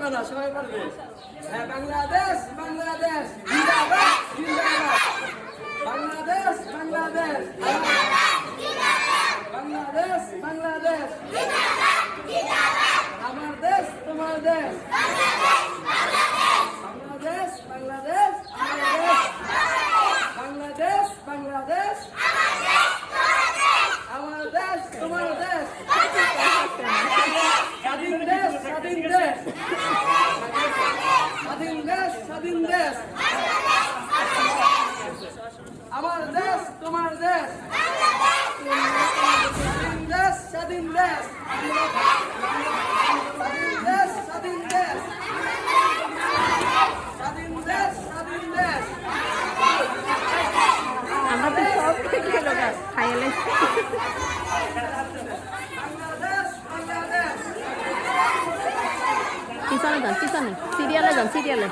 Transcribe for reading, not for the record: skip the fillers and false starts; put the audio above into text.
পারবে না, সবাই পারবে। হ্যাঁ, বাংলাদেশ বাংলাদেশ জিন্দাবাদ জিন্দাবাদ। বাংলাদেশ বাংলাদেশ বাংলাদেশ বাংলাদেশ আমার দেশ তোমার দেশ। বাংলাদেশ বাংলাদেশ বাংলাদেশ বাংলাদেশ আমার দেশ তোমার দেশ। স্বাধীন দেশ স্বাধীন দেশ স্বাধীন দেশ স্বাধীন দেশ আমার দেশ তোমার দেশ। স্বাধীন দেশ স্বাধীন দেশ স্বাধীন দেশ স্বাধীন দেশ স্বাধীন দেশ স্বাধীন দেশ। আমরা তো সব থেকে লোক খাইলে বাংলাদেশ বাংলাদেশ পিছনে যান, পিছনে সিরিয়ালে যান, সিরিয়ালে।